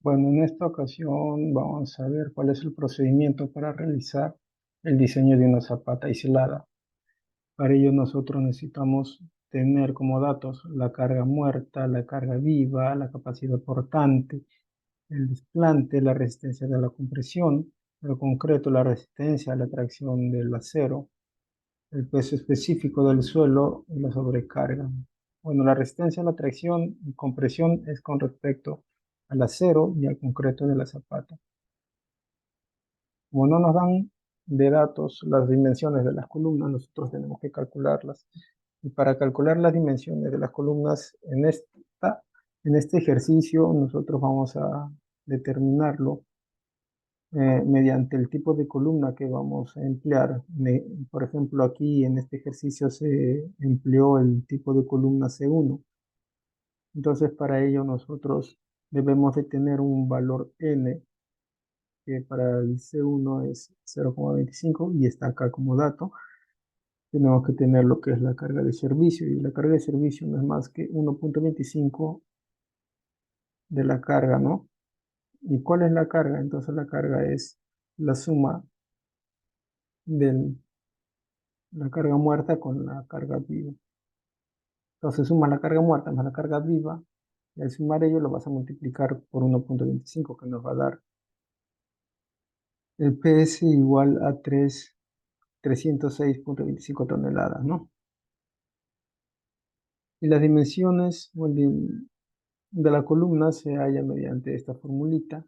Bueno, en esta ocasión vamos a ver cuál es el procedimiento para realizar el diseño de una zapata aislada. Para ello nosotros necesitamos tener como datos la carga muerta, la carga viva, la capacidad portante, el desplante, la resistencia de la compresión, el concreto, la resistencia a la tracción del acero, el peso específico del suelo y la sobrecarga. Bueno, la resistencia a la tracción y compresión es con respecto al acero y al concreto de la zapata. Como no nos dan de datos las dimensiones de las columnas, nosotros tenemos que calcularlas. Y para calcular las dimensiones de las columnas en este ejercicio, nosotros vamos a determinarlo mediante el tipo de columna que vamos a emplear. Por ejemplo, aquí en este ejercicio se empleó el tipo de columna C1. Entonces, para ello nosotros debemos de tener un valor n, que para el C1 es 0,25 y está acá como dato. Tenemos que tener lo que es la carga de servicio, y la carga de servicio no es más que 1,25 de la carga, ¿no? ¿Y cuál es la carga? Entonces la carga es la suma de la carga muerta con la carga viva. Entonces sumas la carga muerta más la carga viva, y al sumar ello lo vas a multiplicar por 1,25, que nos va a dar el PS igual a 306,25 toneladas, ¿no? Y las dimensiones de la columna se halla mediante esta formulita,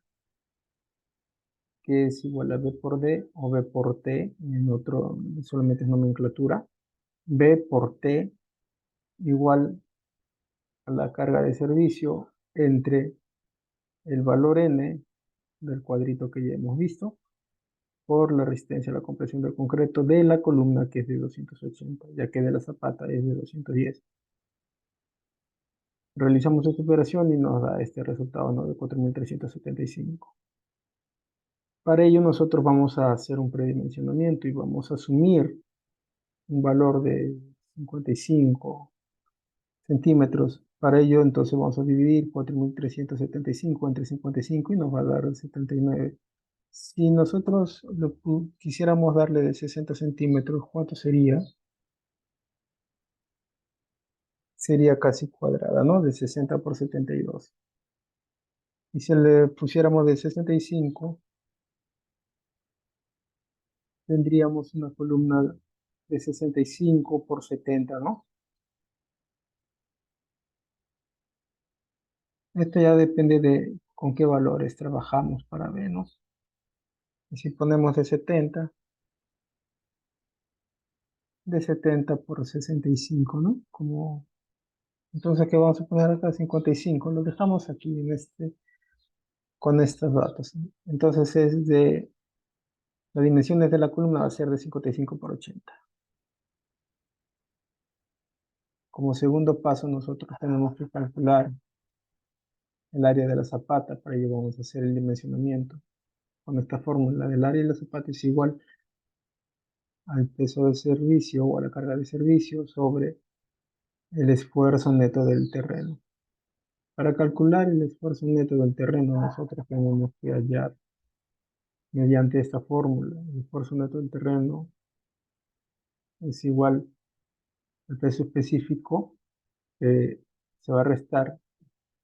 que es igual a B por D o B por T, en otro solamente es nomenclatura. B por T igual a la carga de servicio entre el valor N del cuadrito que ya hemos visto por la resistencia a la compresión del concreto de la columna, que es de 280, ya que de la zapata es de 210. Realizamos esta operación y nos da este resultado, ¿no?, de 4.375. Para ello nosotros vamos a hacer un predimensionamiento y vamos a asumir un valor de 55 centímetros. Para ello entonces vamos a dividir 4.375 entre 55 y nos va a dar 79. Si nosotros quisiéramos darle de 60 centímetros, ¿cuánto sería? Sería casi cuadrada, ¿no? De 60 por 72. Y si le pusiéramos de 65, tendríamos una columna de 65 por 70, ¿no? Esto ya depende de con qué valores trabajamos para vernos. Y si ponemos de setenta por 65, ¿no? Entonces, ¿qué vamos a poner acá? 55. Lo dejamos aquí con estos datos, ¿no? Entonces, las dimensiones de la columna va a ser de 55 por 80. Como segundo paso, nosotros tenemos que calcular el área de la zapata. Para ello vamos a hacer el dimensionamiento. Con esta fórmula del área de la zapata es igual al peso de servicio o a la carga de servicio sobre el esfuerzo neto del terreno. Para calcular el esfuerzo neto del terreno, nosotros tenemos que hallar mediante esta fórmula. El esfuerzo neto del terreno es igual al peso específico, que se va a restar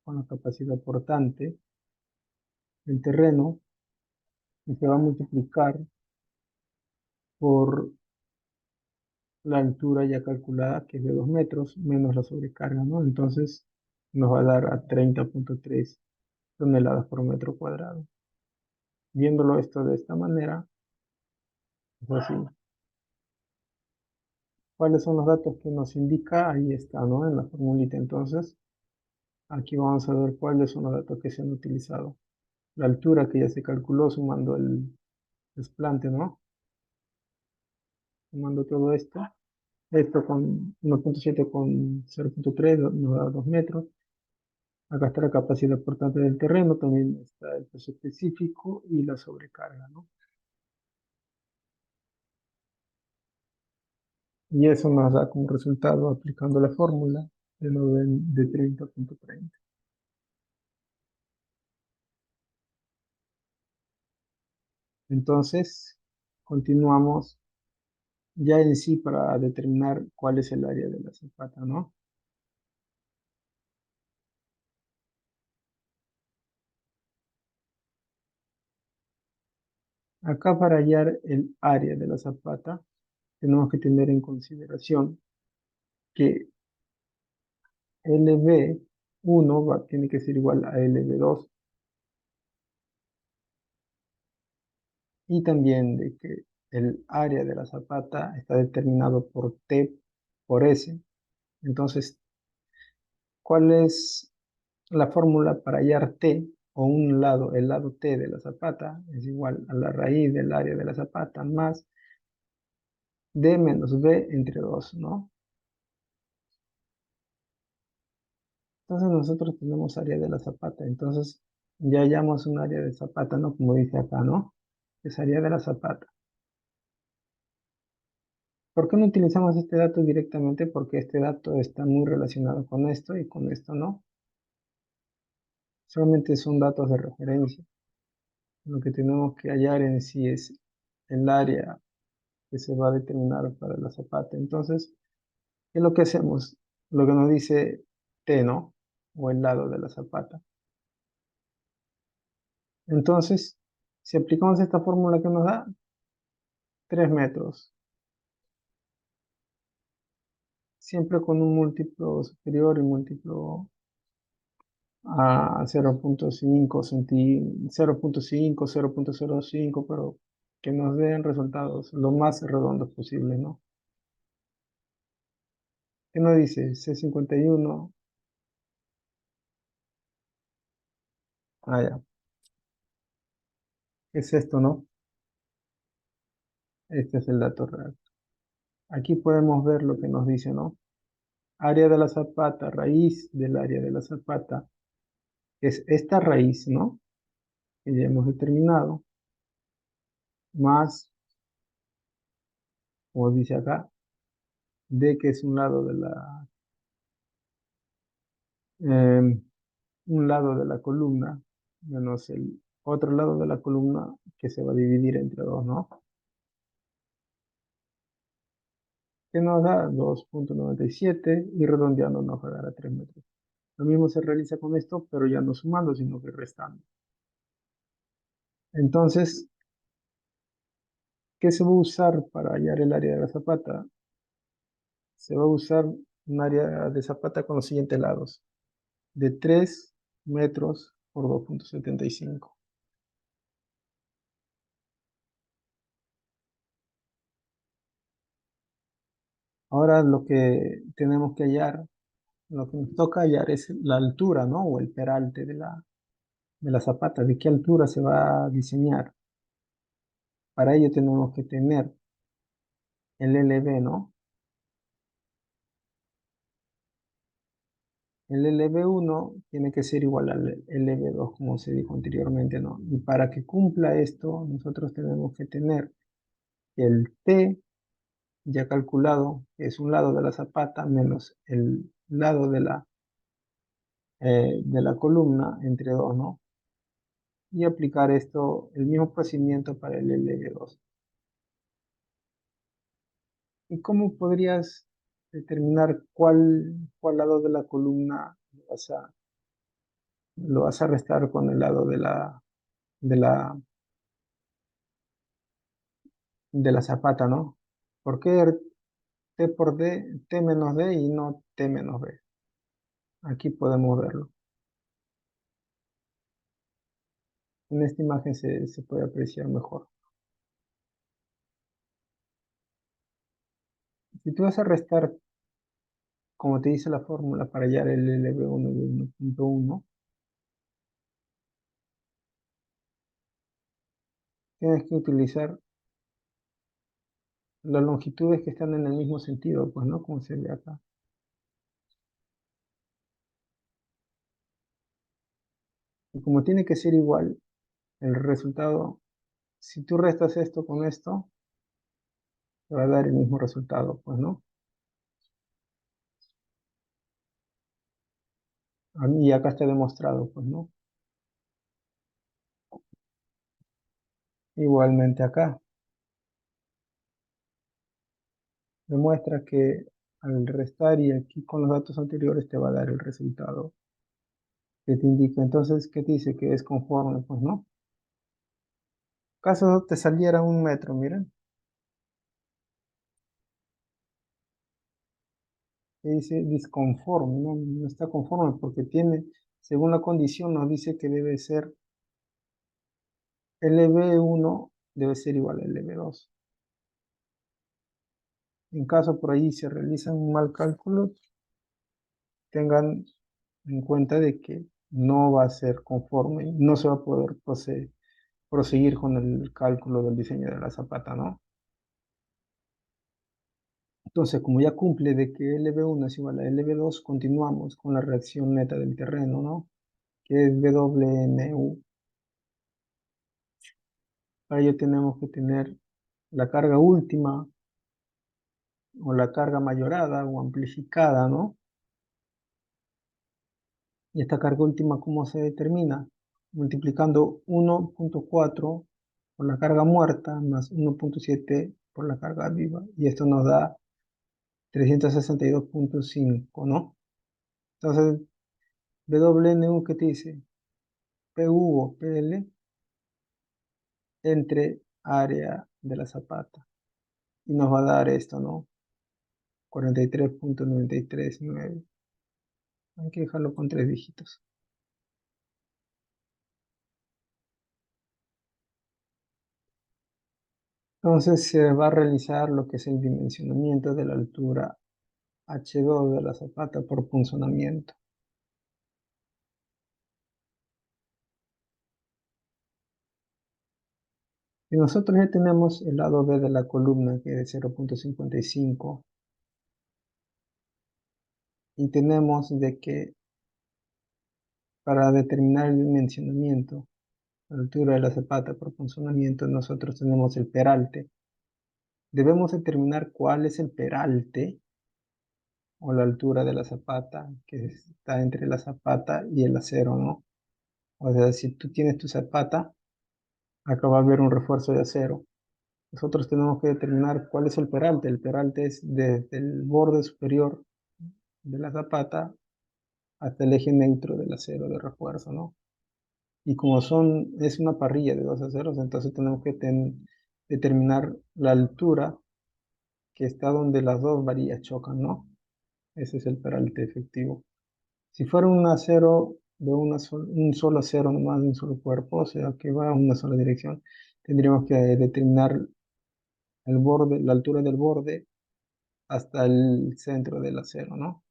con la capacidad portante del terreno, y se va a multiplicar por la altura ya calculada, que es de 2 metros, menos la sobrecarga, ¿no? Entonces nos va a dar a 30,3 toneladas por metro cuadrado. Viéndolo esto de esta manera, es así. ¿Cuáles son los datos que nos indica? Ahí está, ¿no? En la formulita. Entonces, aquí vamos a ver cuáles son los datos que se han utilizado. La altura, que ya se calculó sumando el desplante, ¿no? Sumando todo esto. Esto con 1,7 con 0,3 nos da 2 metros. Acá está la capacidad portante del terreno, también está el peso específico y la sobrecarga, ¿no? Y eso nos da como resultado, aplicando la fórmula, de 30,30. Entonces, continuamos ya en sí para determinar cuál es el área de la zapata, ¿no? Acá para hallar el área de la zapata, tenemos que tener en consideración que LB1 tiene que ser igual a LB2 y también de que el área de la zapata está determinado por T por S. Entonces, ¿cuál es la fórmula para hallar T o un lado, el lado T de la zapata es igual a la raíz del área de la zapata más D menos B entre 2, ¿no? Entonces nosotros tenemos área de la zapata, entonces ya hallamos un área de zapata, ¿no? Como dice acá, ¿no? Es área de la zapata. ¿Por qué no utilizamos este dato directamente? Porque este dato está muy relacionado con esto y con esto no. Solamente son datos de referencia. Lo que tenemos que hallar en sí es el área que se va a determinar para la zapata. Entonces, ¿qué es lo que hacemos? Lo que nos dice T, ¿no? O el lado de la zapata. Entonces, si aplicamos esta fórmula que nos da 3 metros, siempre con un múltiplo superior y múltiplo a 0.5, 0.5, 0.05, pero que nos den resultados lo más redondos posible, ¿no? ¿Qué nos dice? C51. Ah, ya. ¿Qué es esto, no? Este es el dato real. Aquí podemos ver lo que nos dice, ¿no? Área de la zapata, raíz del área de la zapata, es esta raíz, ¿no? Que ya hemos determinado, más, como dice acá, D que es un lado de eh, un lado de la columna, menos el otro lado de la columna que se va a dividir entre dos, ¿no? Que nos da 2.97 y redondeando nos va a dar a 3 metros. Lo mismo se realiza con esto, pero ya no sumando, sino que restando. Entonces, ¿qué se va a usar para hallar el área de la zapata? Se va a usar un área de zapata con los siguientes lados, de 3 metros por 2.75. Ahora lo que tenemos que hallar, lo que nos toca hallar es la altura, ¿no? O el peralte de la zapata, de qué altura se va a diseñar. Para ello tenemos que tener el LB, ¿no? El LB1 tiene que ser igual al LB2, como se dijo anteriormente, ¿no? Y para que cumpla esto, nosotros tenemos que tener el T ya calculado, que es un lado de la zapata, menos el lado de la columna entre dos, ¿no? Y aplicar esto, el mismo procedimiento para el LB2. ¿Y cómo podrías determinar cuál lado de la columna lo vas a restar con el lado de la, de la zapata, ¿no? ¿Por qué T por D, T menos D y no T menos B? Aquí podemos verlo. En esta imagen se puede apreciar mejor. Si tú vas a restar, como te dice la fórmula para hallar el LB1 de 1.1, tienes que utilizar las longitudes que están en el mismo sentido, pues, ¿no? Como se ve acá. Y como tiene que ser igual, el resultado, si tú restas esto con esto, te va a dar el mismo resultado, pues, ¿no? Y acá está demostrado, pues, ¿no? Igualmente acá, demuestra que al restar y aquí con los datos anteriores te va a dar el resultado que te indica. Entonces, ¿qué te dice? Que es conforme, pues no. Caso te saliera un metro, miren, que dice disconforme, no, no está conforme porque tiene, según la condición, nos dice que debe ser LB1 debe ser igual a LB2. En caso por ahí se realizan un mal cálculo, tengan en cuenta de que no va a ser conforme, no se va a poder proseguir con el cálculo del diseño de la zapata, ¿no? Entonces, como ya cumple de que LB1 es igual a LB2, continuamos con la reacción neta del terreno, ¿no? Que es WNU. Para ello tenemos que tener la carga última o la carga mayorada o amplificada, ¿no? Y esta carga última, ¿cómo se determina? Multiplicando 1.4 por la carga muerta más 1.7 por la carga viva. Y esto nos da 362.5, ¿no? Entonces, WNU, ¿qué te dice? PU o PL entre área de la zapata. Y nos va a dar esto, ¿no? 43.939. Hay que dejarlo con 3 dígitos. Entonces se va a realizar lo que es el dimensionamiento de la altura H2 de la zapata por punzonamiento. Y nosotros ya tenemos el lado B de la columna, que es 0.55, y tenemos de que para determinar el dimensionamiento, la altura de la zapata por punzonamiento, nosotros tenemos el peralte. Debemos determinar cuál es el peralte o la altura de la zapata, que está entre la zapata y el acero, ¿no? O sea, si tú tienes tu zapata, acá va a haber un refuerzo de acero. Nosotros tenemos que determinar cuál es el peralte. El peralte es desde el borde superior de la zapata hasta el eje neutro del acero de refuerzo, ¿no? Y como es una parrilla de dos aceros, entonces tenemos que determinar la altura que está donde las dos varillas chocan, ¿no? Ese es el peralte efectivo. Si fuera un acero de un solo acero nomás, de un solo cuerpo, o sea, que va a una sola dirección, tendríamos que determinar el borde, la altura del borde hasta el centro del acero, ¿no?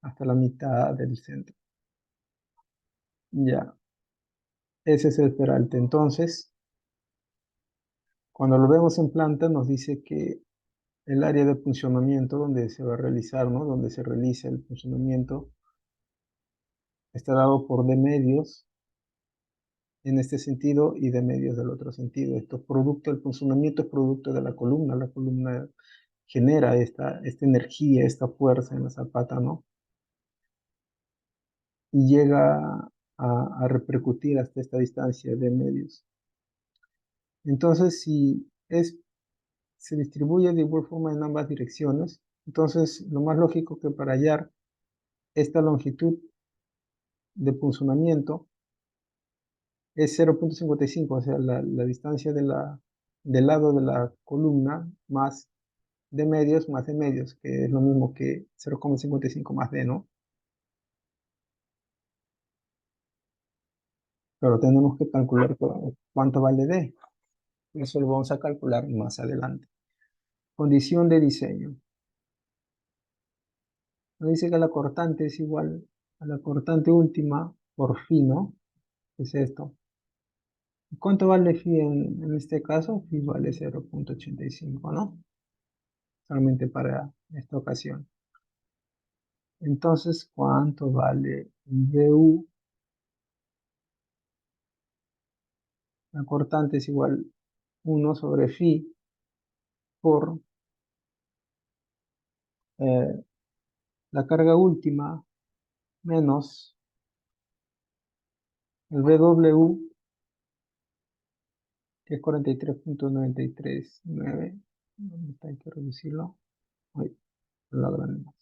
Hasta la mitad del centro. Ya, ese es el peralte. Entonces, cuando lo vemos en planta, nos dice que el área de funcionamiento donde se va a realizar, ¿no? Donde se realiza el funcionamiento, está dado por D medios en este sentido y D medios del otro sentido. Esto es producto, el funcionamiento es producto de la columna genera esta energía, esta fuerza en la zapata, ¿no? Y llega a repercutir hasta esta distancia de medios. Entonces, si se distribuye de igual forma en ambas direcciones, entonces lo más lógico que para hallar esta longitud de punzonamiento es 0.55, o sea, la distancia del lado de la columna más de medios, que es lo mismo que 0.55 más d, ¿no? Pero tenemos que calcular cuánto vale d. Eso lo vamos a calcular más adelante. Condición de diseño. Nos dice que la cortante es igual a la cortante última por phi, ¿no? Es esto. ¿Cuánto vale phi en este caso? Phi vale 0.85, ¿no? Solamente para esta ocasión. Entonces, ¿cuánto vale du? La cortante es igual 1 sobre phi por eh, la carga última menos el BW que es 43.939. ¿Dónde está? Hay que reducirlo. Ay, lo agrandé más.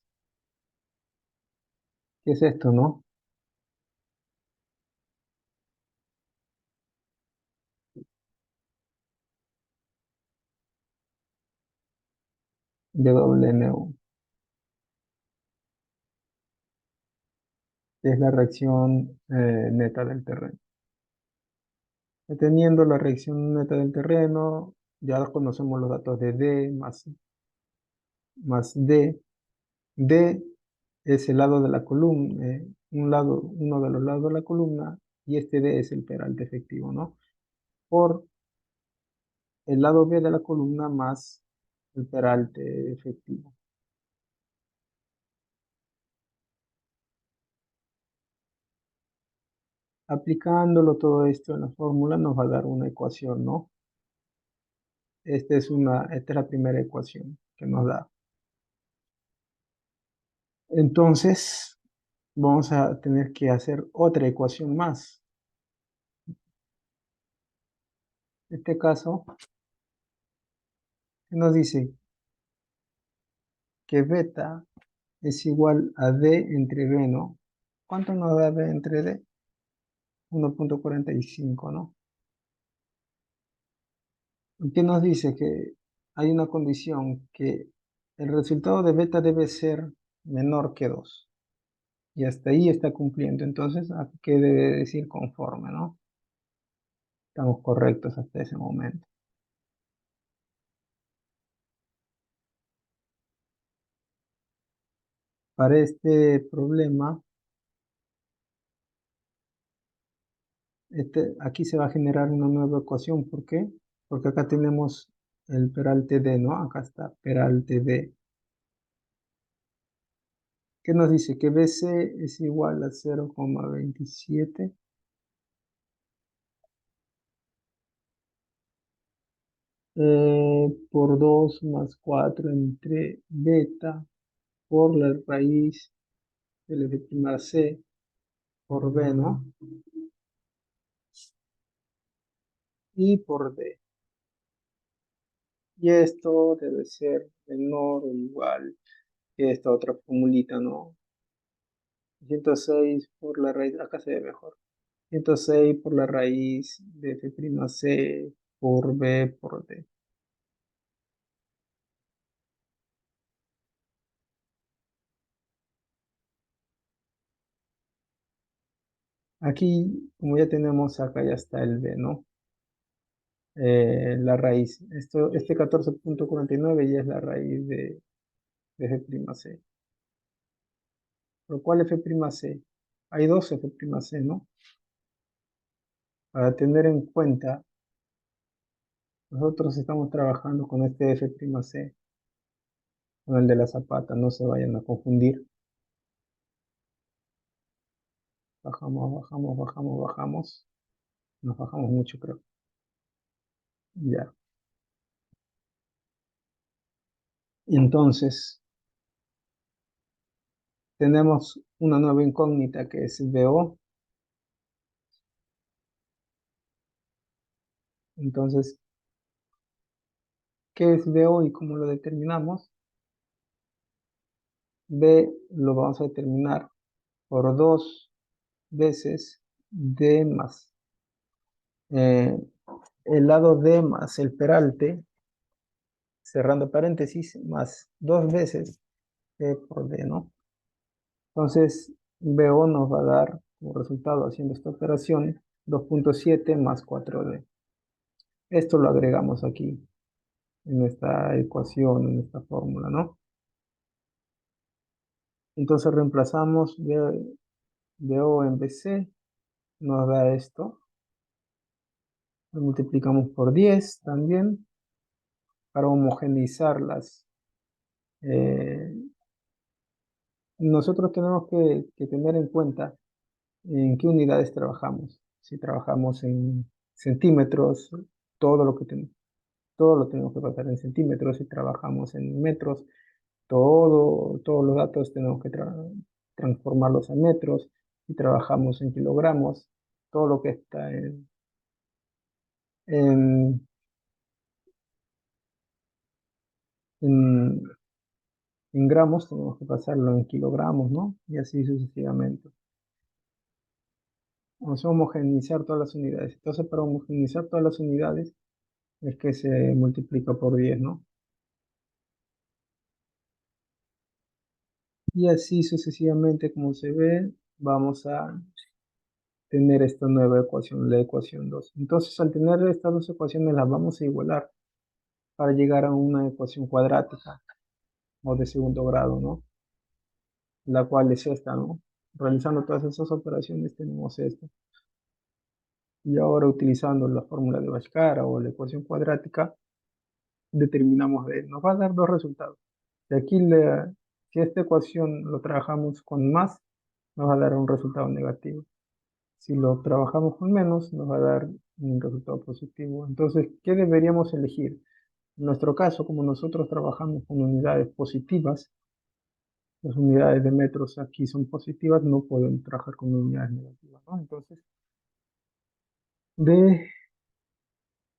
¿Qué es esto, no? WNU, que es la reacción neta del terreno. Teniendo la reacción neta del terreno, ya conocemos los datos de D más D. D es el lado de la columna, uno de los lados de la columna, y este D es el peralte efectivo, ¿no? Por el lado B de la columna más el peralte efectivo. Aplicándolo todo esto en la fórmula nos va a dar una ecuación, ¿no? Esta es la primera ecuación que nos da. Entonces, vamos a tener que hacer otra ecuación más. En este caso, nos dice que beta es igual a D entre B, ¿no? ¿Cuánto nos da B entre D? 1.45, ¿no? ¿Y qué nos dice? Que hay una condición que el resultado de beta debe ser menor que 2. Y hasta ahí está cumpliendo. Entonces, aquí qué debe decir conforme, ¿no? Estamos correctos hasta ese momento. Para este problema, aquí se va a generar una nueva ecuación. ¿Por qué? Porque acá tenemos el peralte D, ¿no? Acá está peralte D. ¿Qué nos dice? Que BC es igual a 0,27 por 2 más 4 entre beta por la raíz del f' c por B, ¿no? Y por D. Y esto debe ser menor o igual que esta otra formulita, ¿no? 106 por la raíz, acá se ve mejor. 106 por la raíz de f' por B por D. Aquí, como ya tenemos, acá ya está el B, ¿no? La raíz. Este 14.49 ya es la raíz de F', ¿Pero cuál F'? Hay dos F', ¿no? Para tener en cuenta, nosotros estamos trabajando con este F', con el de la zapata, no se vayan a confundir. Bajamos, bajamos, bajamos, bajamos. Nos bajamos mucho, creo. Ya. Entonces, tenemos una nueva incógnita que es BO. Entonces, ¿qué es BO y cómo lo determinamos? B lo vamos a determinar por 2 veces D más el lado D más el peralte, cerrando paréntesis, más 2 veces D por D, ¿no? Entonces, BO nos va a dar como resultado haciendo esta operación 2.7 más 4D. Esto lo agregamos aquí en esta ecuación, en esta fórmula, ¿no? Entonces reemplazamos BO en BC, nos da esto. Lo multiplicamos por 10 también para homogeneizarlas. Eh, Nosotros tenemos que tener en cuenta en qué unidades trabajamos. Si trabajamos en centímetros, todo lo que todo lo tenemos que pasar en centímetros. Si trabajamos en metros, todos los datos tenemos que transformarlos a metros. Si trabajamos en kilogramos, todo lo que está En, en, en gramos tenemos que pasarlo en kilogramos, ¿no? Y así sucesivamente. Vamos a homogeneizar todas las unidades. Entonces, para homogeneizar todas las unidades es que se multiplica por 10, ¿no? Y así sucesivamente, como se ve, vamos a tener esta nueva ecuación, la ecuación 2. Entonces, al tener estas dos ecuaciones, las vamos a igualar para llegar a una ecuación cuadrática o de segundo grado, ¿no? La cual es esta, ¿no? Realizando todas esas operaciones tenemos esto. Y ahora utilizando la fórmula de Bhaskara o la ecuación cuadrática, determinamos de, nos va a dar dos resultados. Y aquí, si esta ecuación lo trabajamos con más, nos va a dar un resultado negativo. Si lo trabajamos con menos, nos va a dar un resultado positivo. Entonces, ¿qué deberíamos elegir? En nuestro caso, como nosotros trabajamos con unidades positivas, las unidades de metros aquí son positivas, no podemos trabajar con unidades negativas, ¿no? Entonces, D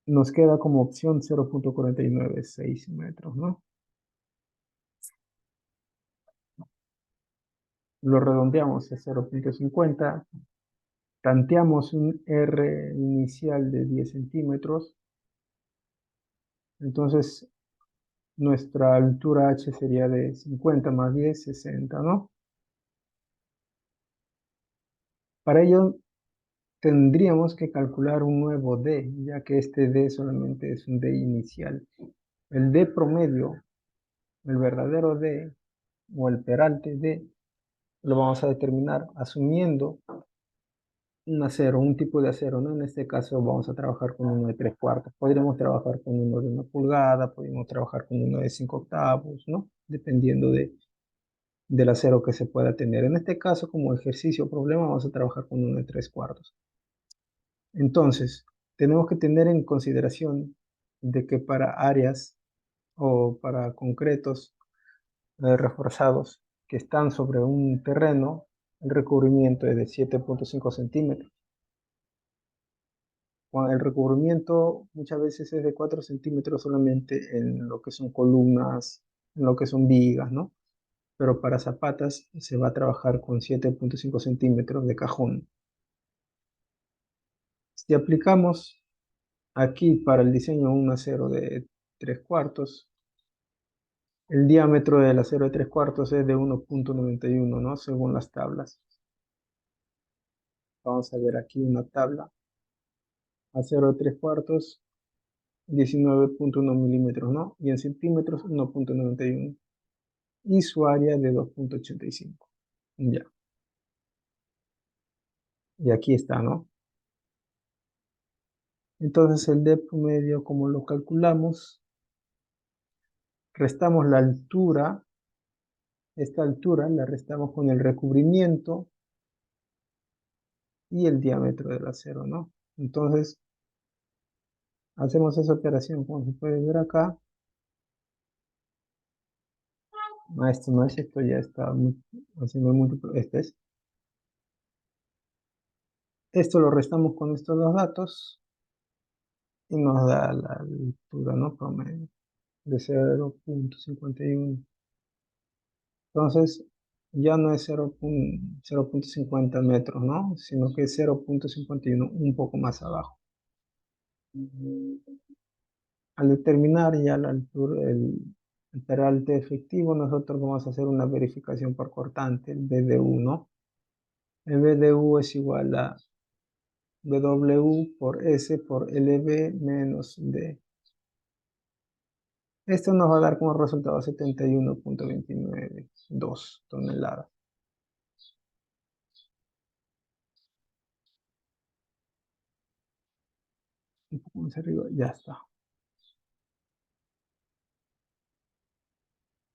nos queda como opción 0,496 metros, ¿no? Lo redondeamos a 0,50, tanteamos un R inicial de 10 centímetros, entonces nuestra altura H sería de 50 más 10, 60, ¿no? Para ello tendríamos que calcular un nuevo D, ya que este D solamente es un D inicial. El D promedio, el verdadero D o el peralte D, lo vamos a determinar asumiendo un acero, un tipo de acero, ¿no? En este caso vamos a trabajar con uno de 3/4. Podríamos trabajar con uno de 1 pulgada, podríamos trabajar con uno de 5/8, ¿no? Dependiendo del acero que se pueda tener. En este caso, como ejercicio o problema, vamos a trabajar con uno de 3/4. Entonces, tenemos que tener en consideración de que para áreas o para concretos reforzados que están sobre un terreno, el recubrimiento es de 7,5 centímetros. El recubrimiento muchas veces es de 4 centímetros solamente en lo que son columnas, en lo que son vigas, ¿no? Pero para zapatas se va a trabajar con 7,5 centímetros de cajón. Si aplicamos aquí para el diseño un acero de 3/4, el diámetro del acero de 3/4 es de 1,91, ¿no? Según las tablas. Vamos a ver aquí una tabla. Acero de 3/4, 19,1 milímetros, ¿no? Y en centímetros, 1,91. Y su área de 2,85. Ya. Y aquí está, ¿no? Entonces el depth medio, como lo calculamos, restamos la altura, esta altura la restamos con el recubrimiento y el diámetro del acero, ¿no? Entonces hacemos esa operación, como se puede ver acá. Ah, esto no es, esto ya está haciendo múltiplo, este es. Esto lo restamos con estos dos datos y nos da la altura, ¿no? Promedio de 0,51. Entonces, ya no es 0,50 metros, ¿no? Sino que es 0,51, un poco más abajo. Al determinar ya la altura, el peralte efectivo, nosotros vamos a hacer una verificación por cortante, el BDU, ¿no? El BDU es igual a W por S por LB menos D. Esto nos va a dar como resultado 71,292 toneladas. Un poco más arriba, ya está.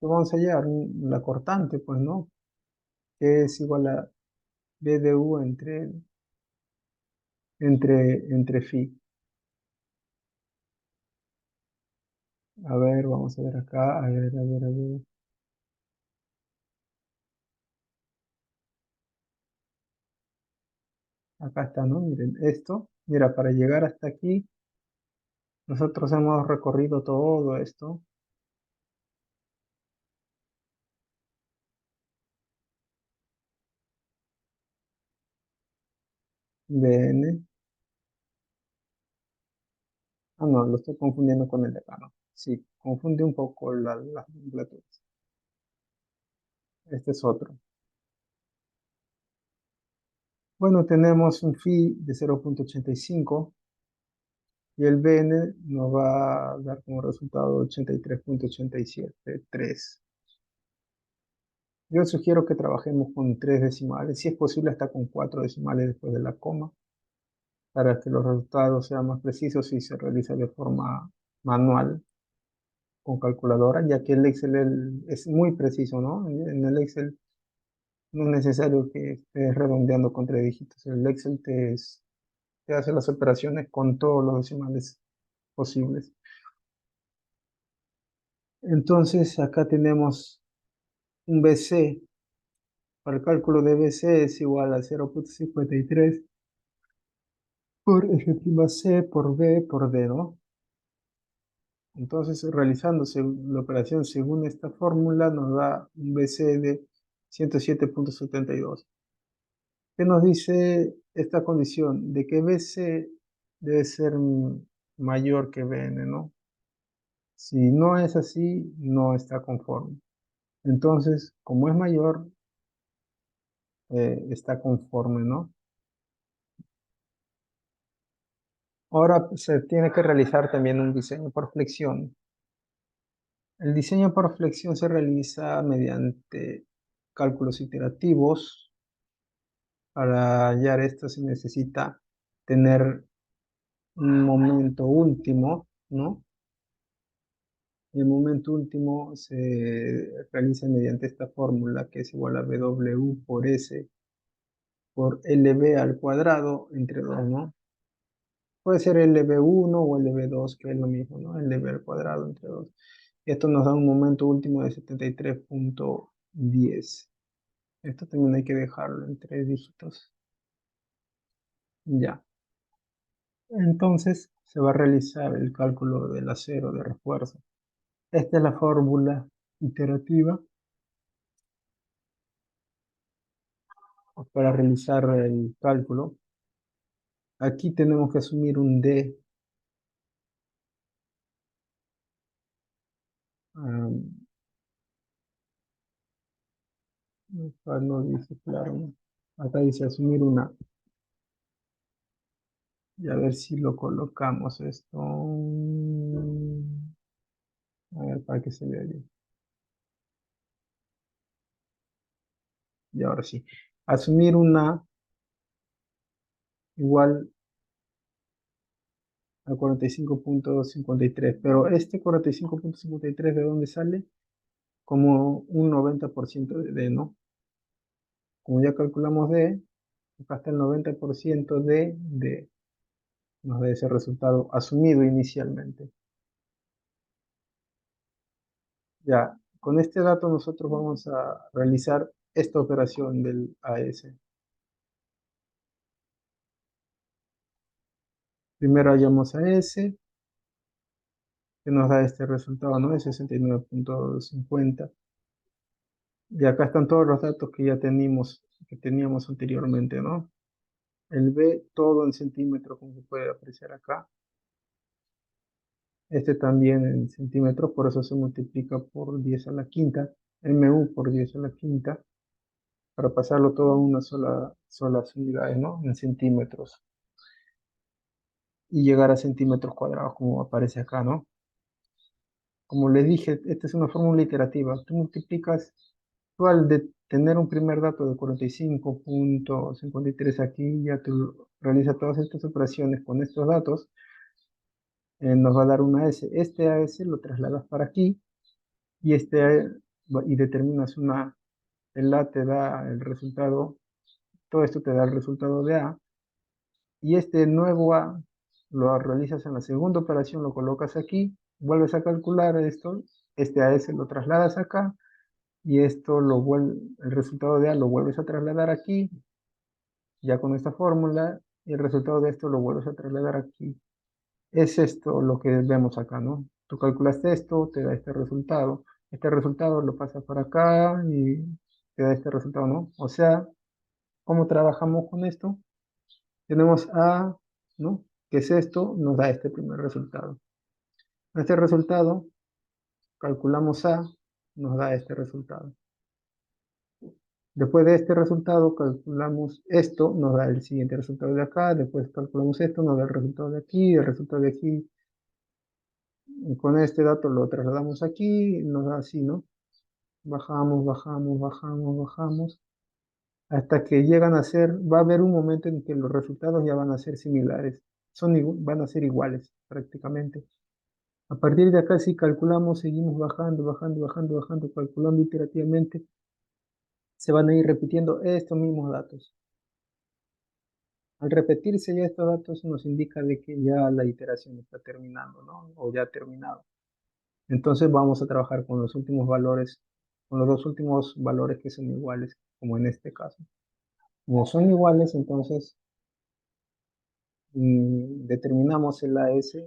Vamos a hallar la cortante, pues, ¿no? Que es igual a BDU entre phi. A ver, vamos a ver acá, a ver, a ver, a ver. Acá está, ¿no? Miren, esto, mira, para llegar hasta aquí Nosotros hemos recorrido todo esto, Bn. Ah, no, lo estoy confundiendo con el decano. Sí, confunde un poco las nomenclaturas. Este es otro. Bueno, tenemos un phi de 0,85 y el Bn nos va a dar como resultado 83,873. Yo sugiero que trabajemos con tres decimales, si es posible hasta con cuatro decimales después de la coma, para que los resultados sean más precisos y se realice de forma manual con calculadora, ya que el Excel es muy preciso, ¿no? En el Excel no es necesario que estés redondeando con tres dígitos. El Excel te hace las operaciones con todos los decimales posibles. Entonces, acá tenemos un BC. Para el cálculo de BC es igual a 0,53 por F' por B por D, ¿no? Entonces, realizándose la operación según esta fórmula, nos da un BC de 107,72. ¿Qué nos dice esta condición? De que BC debe ser mayor que Bn, ¿no? Si no es así, no está conforme. Entonces, como es mayor, está conforme, ¿no? Ahora se tiene que realizar también un diseño por flexión. El diseño por flexión se realiza mediante cálculos iterativos. Para hallar esto se necesita tener un momento último, ¿no? El momento último se realiza mediante esta fórmula que es igual a W por S por LB al cuadrado entre 2, ¿no? Puede ser LB1 o LB2, que es lo mismo, ¿no? LB al cuadrado entre 2. Esto nos da un momento último de 73,10. Esto también hay que dejarlo en tres dígitos. Ya. Entonces se va a realizar el cálculo del acero de refuerzo. Esta es la fórmula iterativa para realizar el cálculo. Aquí tenemos que asumir un D. Acá no dice claro, ¿no? Acá dice asumir una. Y a ver si lo colocamos esto. A ver, para que se vea bien. Y ahora sí. Asumir una igual a 45,53. Pero este 45,53, ¿de dónde sale? Como un 90% de D, ¿no? Como ya calculamos D, acá está el 90% de D. Nos da ese resultado asumido inicialmente. Ya, con este dato nosotros vamos a realizar esta operación del AS. Primero hallamos a S, que nos da este resultado, ¿no? De 69,50. Y acá están todos los datos que ya teníamos anteriormente, ¿no? El B todo en centímetros, como se puede apreciar acá. Este también en centímetros, por eso se multiplica por 10 a la quinta. MU por 10 a la quinta, para pasarlo todo a una solas unidades, ¿no? En centímetros. Y llegar a centímetros cuadrados, como aparece acá, ¿no? Como les dije, esta es una fórmula iterativa. Tú multiplicas, tú al de tener un primer dato de 45,53 aquí, ya tú realizas todas estas operaciones con estos datos, nos va a dar una S. Este AS lo trasladas para aquí y y determinas una, el A te da el resultado, todo esto te da el resultado de A, y este nuevo A lo realizas en la segunda operación, lo colocas aquí, vuelves a calcular esto, este AS lo trasladas acá, y el resultado de A lo vuelves a trasladar aquí, ya con esta fórmula, y el resultado de esto lo vuelves a trasladar aquí. Es esto lo que vemos acá, ¿no? Tú calculas esto, te da este resultado. Este resultado lo pasas por acá y te da este resultado, ¿no? O sea, ¿cómo trabajamos con esto? Tenemos A, ¿no? ¿Qué es esto? Nos da este primer resultado. Este resultado, calculamos A, nos da este resultado. Después de este resultado, calculamos esto, nos da el siguiente resultado de acá. Después calculamos esto, nos da el resultado de aquí, el resultado de aquí. Y con este dato lo trasladamos aquí, nos da así, ¿no? Bajamos, bajamos, bajamos, bajamos, hasta que llegan a ser, va a haber un momento en que los resultados ya van a ser similares, van a ser iguales prácticamente. A partir de acá, si calculamos, seguimos bajando, bajando, bajando, bajando, calculando iterativamente, se van a ir repitiendo estos mismos datos. Al repetirse ya estos datos nos indica de que ya la iteración está terminando, ¿no? O ya ha terminado. Entonces vamos a trabajar con los últimos valores, con los dos últimos valores que son iguales, como en este caso. Como son iguales, entonces determinamos el AS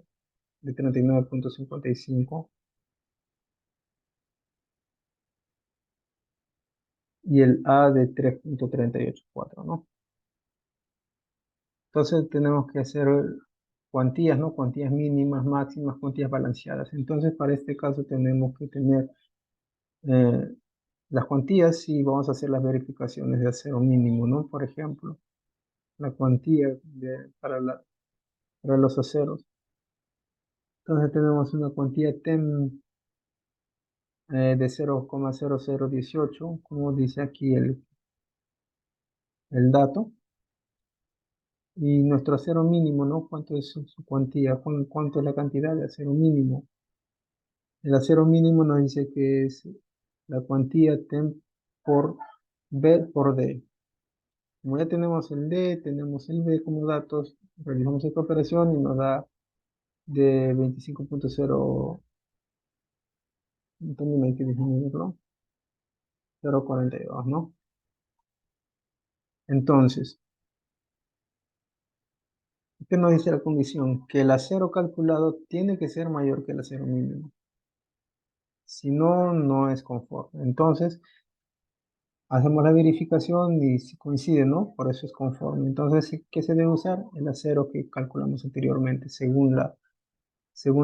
de 39,55 y el A de 3,384, ¿no? Entonces tenemos que hacer cuantías, ¿no? Cuantías mínimas, máximas, cuantías balanceadas. Entonces para este caso tenemos que tener eh, las cuantías y vamos a hacer las verificaciones de acero mínimo, ¿no? Por ejemplo, la cuantía para los aceros. Entonces tenemos una cuantía TEM de 0,0018, como dice aquí el dato. Y nuestro acero mínimo, ¿no? ¿Cuánto es su cuantía? ¿Cuánto es la cantidad de acero mínimo? El acero mínimo nos dice que es la cuantía TEM por B por D. Como ya tenemos el D, tenemos el B como datos, realizamos esta operación y nos da de 25,0, también hay que disminuirlo, 0,42, ¿no? Entonces, ¿qué nos dice la condición? Que el acero calculado tiene que ser mayor que el acero mínimo. Si no, no es conforme. Entonces, hacemos la verificación y si coincide, ¿no? Por eso es conforme. Entonces, ¿qué se debe usar? El acero que calculamos anteriormente, según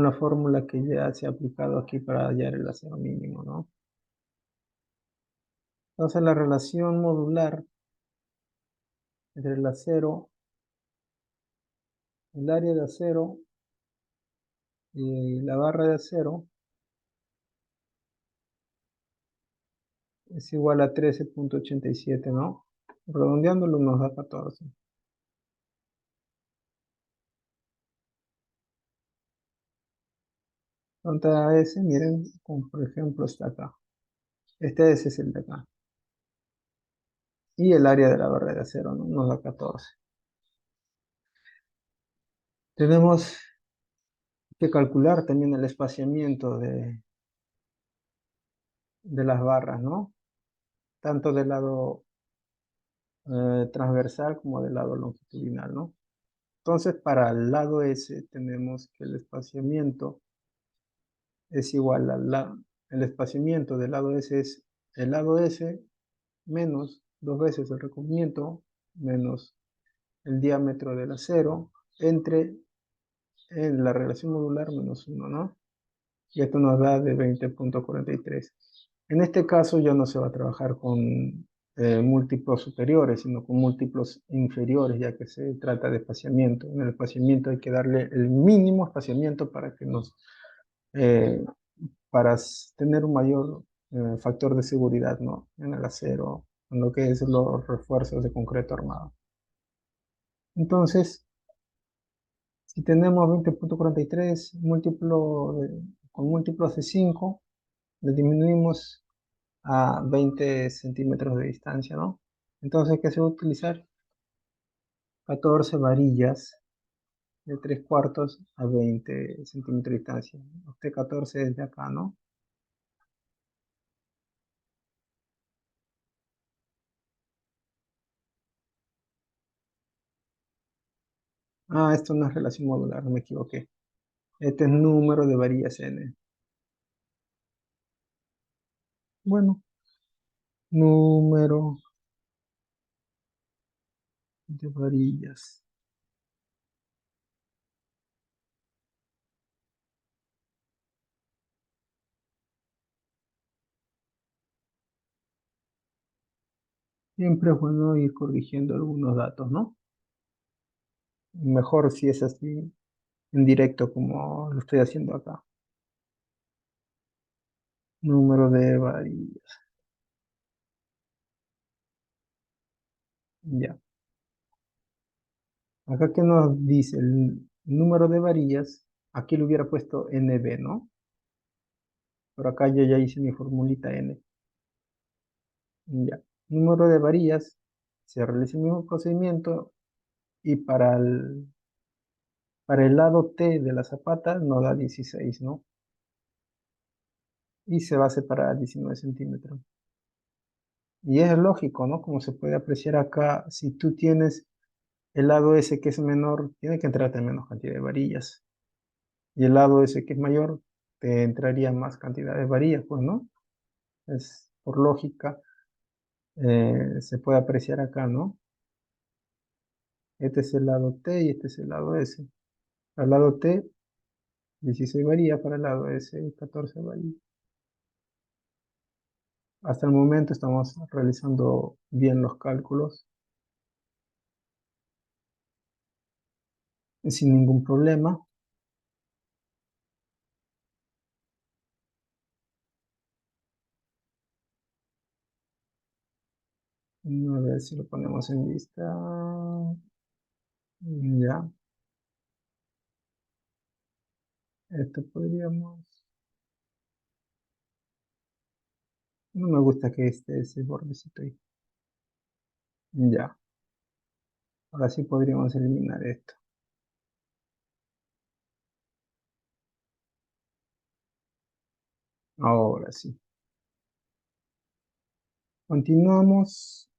la fórmula que ya se ha aplicado aquí para hallar el acero mínimo, ¿no? Entonces, la relación modular entre el acero, el área de acero y la barra de acero es igual a 13,87, ¿no? Redondeándolo nos da 14. Contra ese, miren, como por ejemplo está acá. Este ese es el de acá. Y el área de la barra de acero, ¿no? Nos da 14. Tenemos que calcular también el espaciamiento de las barras, ¿no? Tanto del lado transversal como del lado longitudinal, ¿no? Entonces, para el lado S tenemos que el espaciamiento es igual el espaciamiento del lado S es el lado S menos dos veces el recubrimiento menos el diámetro del acero entre en la relación modular menos 1, ¿no? Y esto nos da de 20,43. En este caso ya no se va a trabajar con múltiplos superiores, sino con múltiplos inferiores, ya que se trata de espaciamiento. En el espaciamiento hay que darle el mínimo espaciamiento para que eh, para tener un mayor factor de seguridad, ¿no? En el acero, en lo que es los refuerzos de concreto armado. Entonces, si tenemos 20,43 con múltiplos de 5, le disminuimos a 20 centímetros de distancia, ¿no? Entonces, ¿qué se va a utilizar? 14 varillas de 3 cuartos a 20 centímetros de distancia. Este 14 es de acá, ¿no? Ah, esto no es relación modular, me equivoqué. Este es número de varillas n. Bueno, número de varillas. Siempre es bueno ir corrigiendo algunos datos, ¿no? Mejor si es así en directo como lo estoy haciendo acá. Número de varillas. Ya. Acá que nos dice el número de varillas, aquí le hubiera puesto NB, ¿no? Pero acá yo ya hice mi formulita N. Ya. Número de varillas, se realiza el mismo procedimiento y para el lado T de la zapata nos da 16, ¿no? Y se va a separar a 19 centímetros. Y es lógico, ¿no? Como se puede apreciar acá, si tú tienes el lado S que es menor, tiene que entrarte menos cantidad de varillas. Y el lado S que es mayor, te entraría más cantidad de varillas, pues, ¿no? Es por lógica, se puede apreciar acá, ¿no? Este es el lado T y este es el lado S. Al lado T, 16 varillas, para el lado S, 14 varillas. Hasta el momento estamos realizando bien los cálculos sin ningún problema. A ver si lo ponemos en lista. Ya, esto podríamos... No me gusta que esté ese bordecito ahí. Ya, ahora sí podríamos eliminar esto. Ahora sí. Continuamos.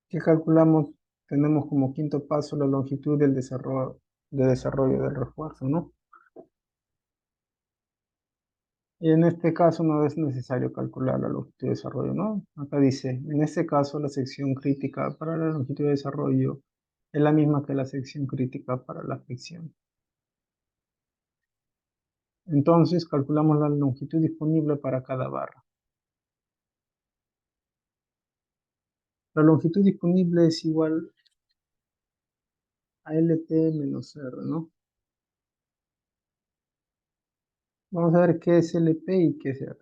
¿Qué calculamos? Tenemos como quinto paso la longitud de desarrollo del refuerzo, ¿no? Y en este caso no es necesario calcular la longitud de desarrollo, ¿no? Acá dice, en este caso la sección crítica para la longitud de desarrollo es la misma que la sección crítica para la fricción. Entonces calculamos la longitud disponible para cada barra. La longitud disponible es igual a LP menos R, ¿no? Vamos a ver qué es LP y qué es R.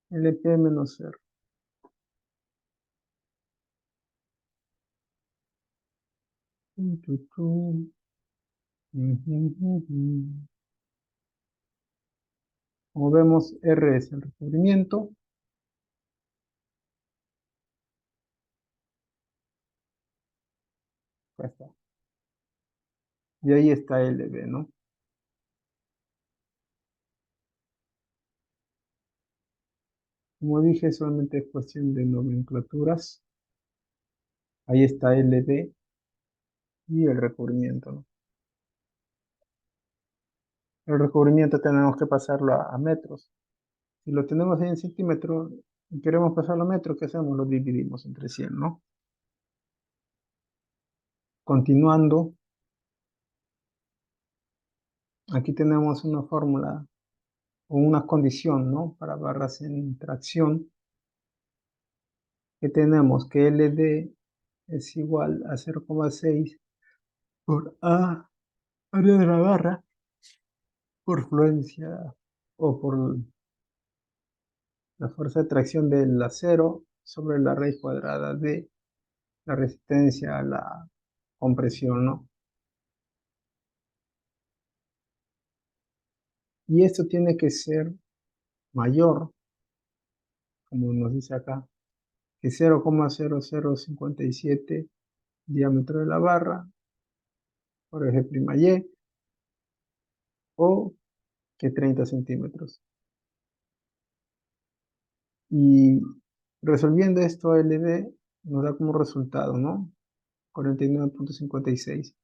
LP menos R. Tum, tum, tum. Como vemos, R es el recubrimiento. Acá está. Y ahí está LB, ¿no? Como dije, solamente es cuestión de nomenclaturas. Ahí está LB y el recubrimiento, ¿no? El recubrimiento tenemos que pasarlo a metros. Si lo tenemos ahí en centímetros y queremos pasarlo a metros, ¿qué hacemos? Lo dividimos entre 100, ¿no? Continuando, aquí tenemos una fórmula o una condición, ¿no? Para barras en tracción, que tenemos que LD es igual a 0,6 por A, área de la barra, por fluencia o por la fuerza de tracción del acero sobre la raíz cuadrada de la resistencia a la compresión, ¿no? Y esto tiene que ser mayor, como nos dice acá, que 0,0057 diámetro de la barra por eje prima Y o que 30 centímetros. Y resolviendo esto LD nos da como resultado, ¿no? 49,56.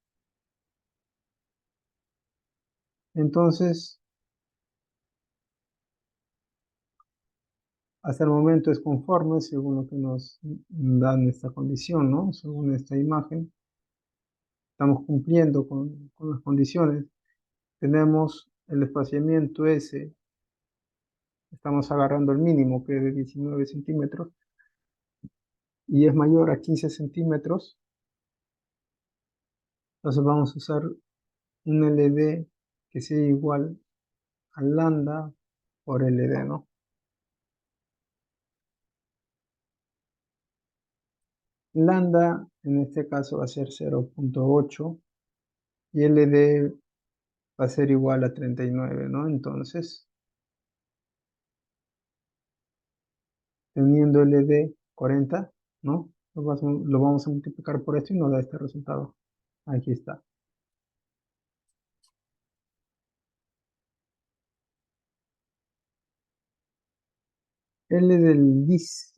Entonces, hasta el momento es conforme según lo que nos dan esta condición, ¿no? Según esta imagen, estamos cumpliendo con las condiciones. Tenemos el espaciamiento S, estamos agarrando el mínimo que es de 19 centímetros y es mayor a 15 centímetros. Entonces vamos a usar un LD que sea igual a lambda por LD, ¿no? Lambda en este caso va a ser 0,8 y LD va a ser igual a 39, ¿no? Entonces, teniendo LD 40, ¿no? Lo vamos a multiplicar por esto y nos da este resultado. Aquí está. L dis,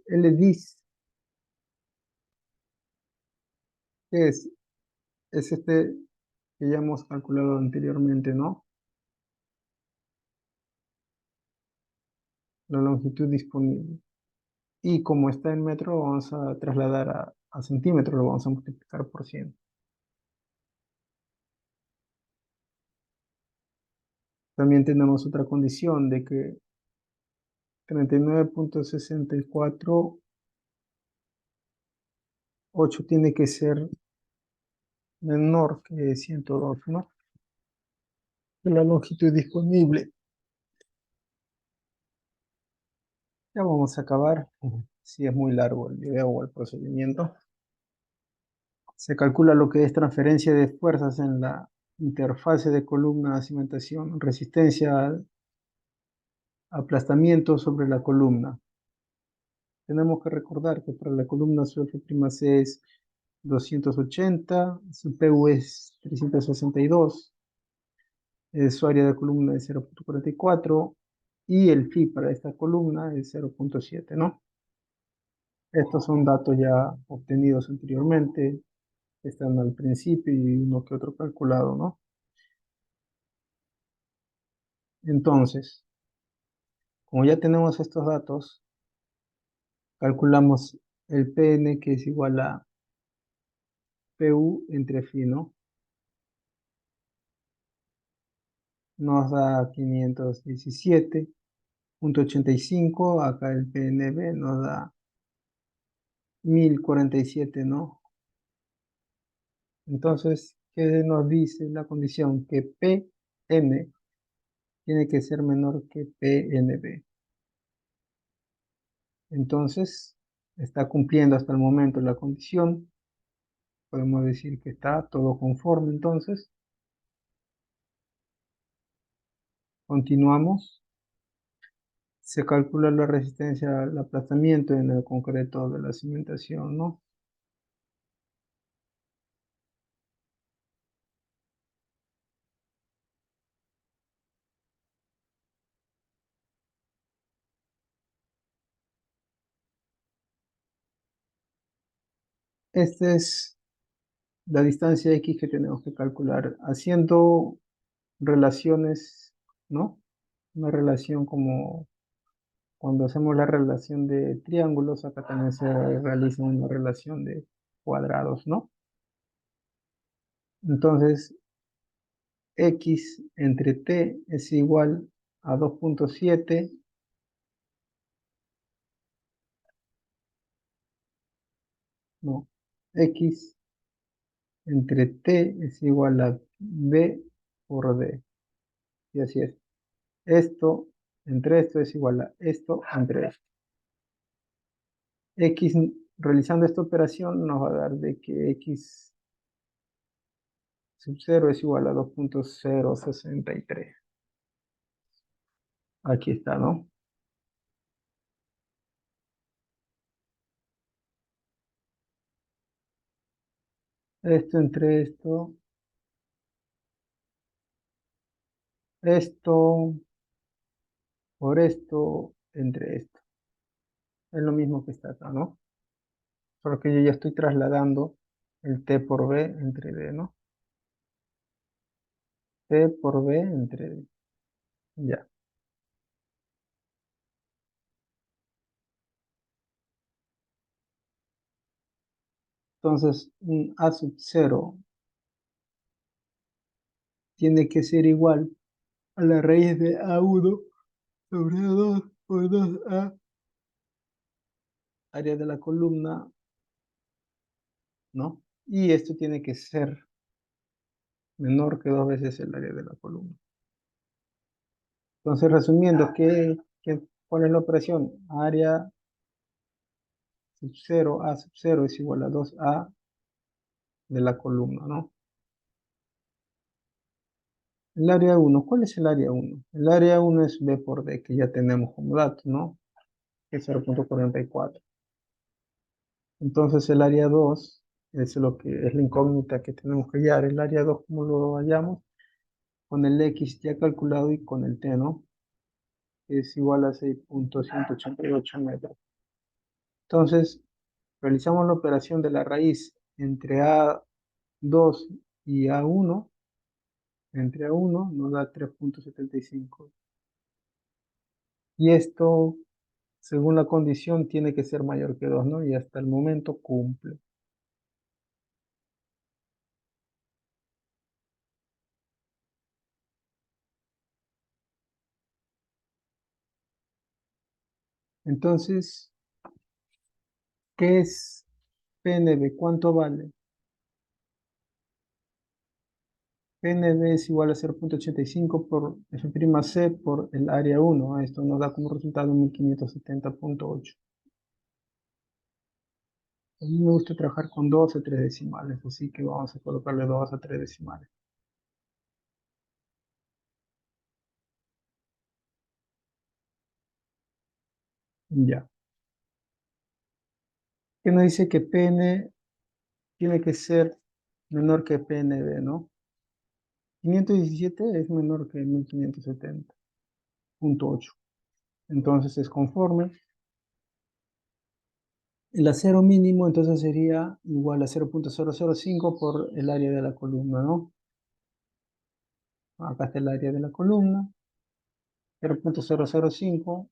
¿qué es? Es este que ya hemos calculado anteriormente, ¿no? La longitud disponible. Y como está en metro, vamos a trasladar a centímetros, lo vamos a multiplicar por 100. También tenemos otra condición de que 39,648 tiene que ser menor que 102, ¿no? De la longitud disponible. Ya vamos a acabar. Si es muy largo el video o el procedimiento. Se calcula lo que es transferencia de fuerzas en la interfase de columna, cimentación, resistencia, aplastamiento sobre la columna. Tenemos que recordar que para la columna su F'C es 280, su PU es 362, su área de columna es 0,44 y el phi para esta columna es 0,7, ¿no? Estos son datos ya obtenidos anteriormente, están al principio y uno que otro calculado, ¿no? Entonces, como ya tenemos estos datos, calculamos el Pn que es igual a Pu entre phi, ¿no? Nos da 517,85, acá el PNB nos da 1047, ¿no? Entonces, ¿qué nos dice la condición? Que Pn tiene que ser menor que PNB. Entonces, está cumpliendo hasta el momento la condición. Podemos decir que está todo conforme. Entonces, continuamos. Se calcula la resistencia al aplastamiento en el concreto de la cimentación, ¿no? Esta es la distancia X que tenemos que calcular haciendo relaciones, ¿no? Una relación como cuando hacemos la relación de triángulos, acá también se realiza una relación de cuadrados, ¿no? Entonces, X entre T es igual a 2,7, no, X entre T es igual a B por D, y así es. Esto entre esto es igual a esto entre esto. X, realizando esta operación, nos va a dar de que X sub 0 es igual a 2,063. Aquí está, ¿no? Esto entre esto por esto entre esto. Es lo mismo que está acá, ¿no? Solo que yo ya estoy trasladando el T por B entre D, ¿no? T por B entre D. Ya. Entonces, un A sub 0 tiene que ser igual a la raíz de A1 sobre A2 por 2A, área de la columna, ¿no? Y esto tiene que ser menor que dos veces el área de la columna. Entonces, resumiendo, ¿cuál es la operación? Área sub 0, A sub 0 es igual a 2A de la columna, ¿no? El área 1, ¿cuál es el área 1? El área 1 es B por D, que ya tenemos como dato, ¿no? Que es 0,44. Entonces el área 2 es lo que es la incógnita que tenemos que hallar. El área 2, ¿cómo lo hallamos? Con el X ya calculado y con el T, ¿no? Es igual a 6,188 metros. Entonces, realizamos la operación de la raíz entre A2 y A1. Entre A1 nos da 3,75. Y esto, según la condición, tiene que ser mayor que 2, ¿no? Y hasta el momento cumple. Entonces, ¿qué es PNB? ¿Cuánto vale? PNB es igual a 0,85 por F' por el área 1. Esto nos da como resultado 1570,8. A mí me gusta trabajar con 2 a 3 decimales, así que vamos a colocarle 2 a 3 decimales. Ya. Que nos dice que PN tiene que ser menor que PNB, ¿no? 517 es menor que 1570,8. Entonces es conforme. El acero mínimo entonces sería igual a 0,005 por el área de la columna, ¿no? Acá está el área de la columna, 0,005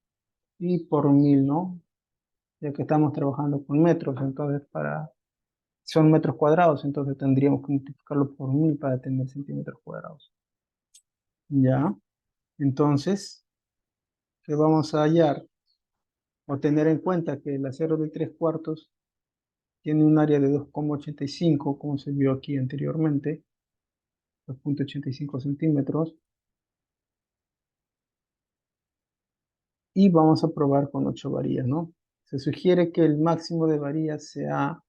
y por 1000, ¿no? Ya que estamos trabajando con metros, entonces son metros cuadrados, entonces tendríamos que multiplicarlo por 1000 para tener centímetros cuadrados. Ya, entonces, ¿qué vamos a hallar? O tener en cuenta que el acero de 3 cuartos tiene un área de 2,85, como se vio aquí anteriormente, 2,85 centímetros, y vamos a probar con 8 varillas, ¿no? Se sugiere que el máximo de varillas sea,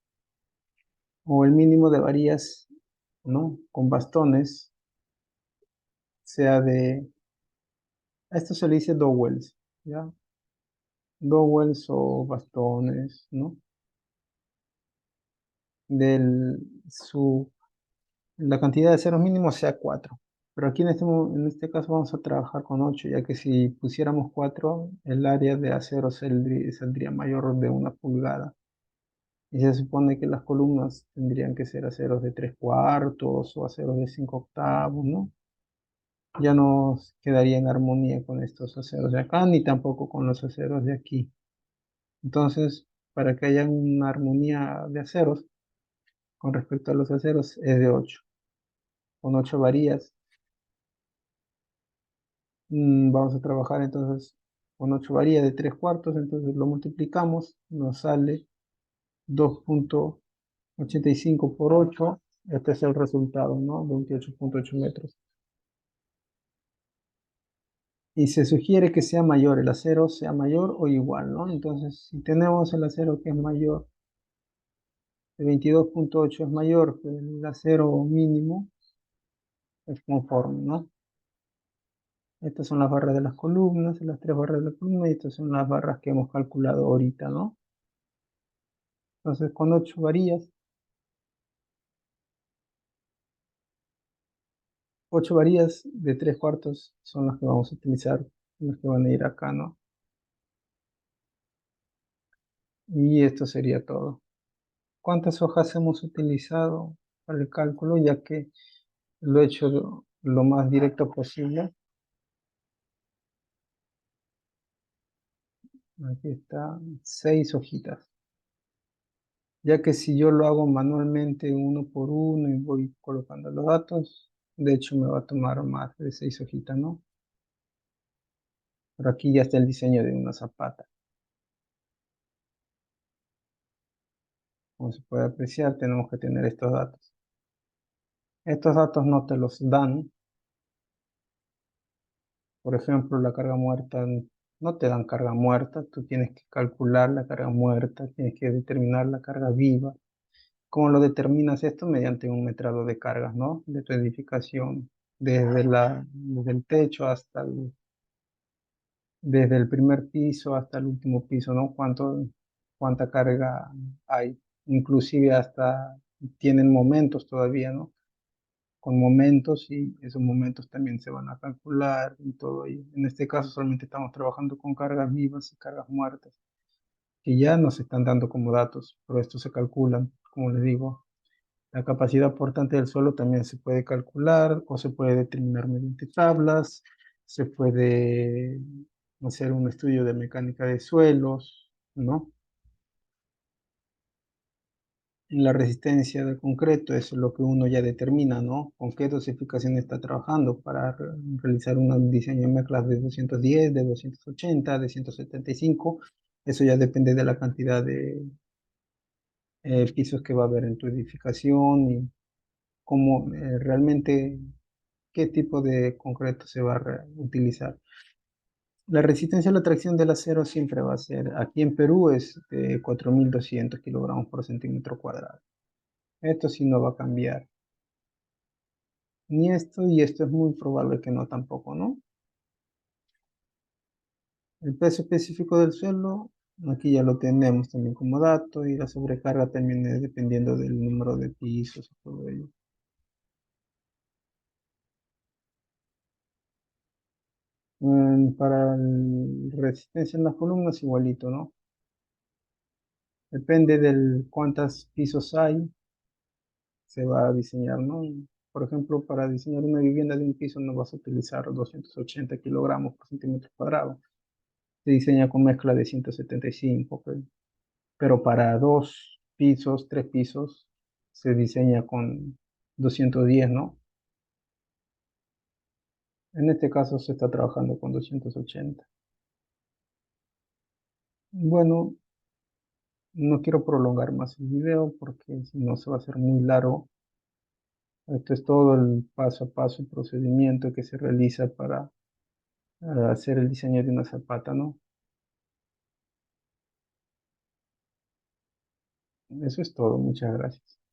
o el mínimo de varillas, ¿no? Con bastones, sea a esto se le dice dowels, ¿ya? Dowels o bastones, ¿no? Del, su, la cantidad de ceros mínimos sea 4. Pero aquí en este caso vamos a trabajar con 8, ya que si pusiéramos 4, el área de acero saldría mayor de 1 pulgada. Y se supone que las columnas tendrían que ser aceros de 3 cuartos o aceros de 5 octavos, ¿no? Ya no quedaría en armonía con estos aceros de acá, ni tampoco con los aceros de aquí. Entonces, para que haya una armonía de aceros con respecto a los aceros, es de 8. Con 8 varillas, vamos a trabajar entonces con 8 varillas de 3 cuartos, entonces lo multiplicamos, nos sale 2,85 por 8. Este es el resultado, ¿no? 28,8 metros. Y se sugiere que sea mayor, el acero sea mayor o igual, ¿no? Entonces, si tenemos el acero que es mayor, el 22,8 es mayor que el acero mínimo, es conforme, ¿no? Estas son las barras de las columnas, las tres barras de la columna, y estas son las barras que hemos calculado ahorita, ¿no? Entonces, con 8 varillas, 8 varillas de 3 cuartos son las que vamos a utilizar, las que van a ir acá, ¿no? Y esto sería todo. ¿Cuántas hojas hemos utilizado para el cálculo? Ya que lo he hecho lo más directo posible. Aquí está, 6 hojitas. Ya que si yo lo hago manualmente uno por uno y voy colocando los datos, de hecho me va a tomar más de 6 hojitas, ¿no? Pero aquí ya está el diseño de una zapata. Como se puede apreciar, tenemos que tener estos datos. Estos datos no te los dan. Por ejemplo, la carga muerta, no te dan carga muerta, tú tienes que calcular la carga muerta, tienes que determinar la carga viva. ¿Cómo lo determinas esto? Mediante un metrado de cargas, ¿no? De tu edificación, desde el techo desde el primer piso hasta el último piso, ¿no? Cuánta carga hay. Inclusive hasta tienen momentos todavía, ¿no? Con momentos y esos momentos también se van a calcular y todo. Y en este caso solamente estamos trabajando con cargas vivas y cargas muertas, que ya nos están dando como datos, pero estos se calculan, como les digo. La capacidad portante del suelo también se puede calcular o se puede determinar mediante tablas, se puede hacer un estudio de mecánica de suelos, ¿no? En la resistencia del concreto es lo que uno ya determina, ¿no? Con qué dosificación está trabajando para realizar un diseño de mezclas de 210, de 280, de 175. Eso ya depende de la cantidad de pisos que va a haber en tu edificación y cómo realmente qué tipo de concreto se va a utilizar. La resistencia a la tracción del acero siempre va a ser, aquí en Perú es de 4.200 kilogramos por centímetro cuadrado. Esto sí no va a cambiar. Ni esto, y esto es muy probable que no tampoco, ¿no? El peso específico del suelo, aquí ya lo tenemos también como dato, y la sobrecarga también es dependiendo del número de pisos y todo ello. Para resistencia en las columnas, igualito, ¿no? Depende del cuántos pisos hay, se va a diseñar, ¿no? Por ejemplo, para diseñar una vivienda de un piso no vas a utilizar 280 kilogramos por centímetro cuadrado. Se diseña con mezcla de 175, pero para 2 pisos, 3 pisos, se diseña con 210, ¿no? En este caso se está trabajando con 280. Bueno, no quiero prolongar más el video porque si no se va a hacer muy largo. Esto es todo el paso a paso, el procedimiento que se realiza para hacer el diseño de una zapata, ¿no? Eso es todo, muchas gracias.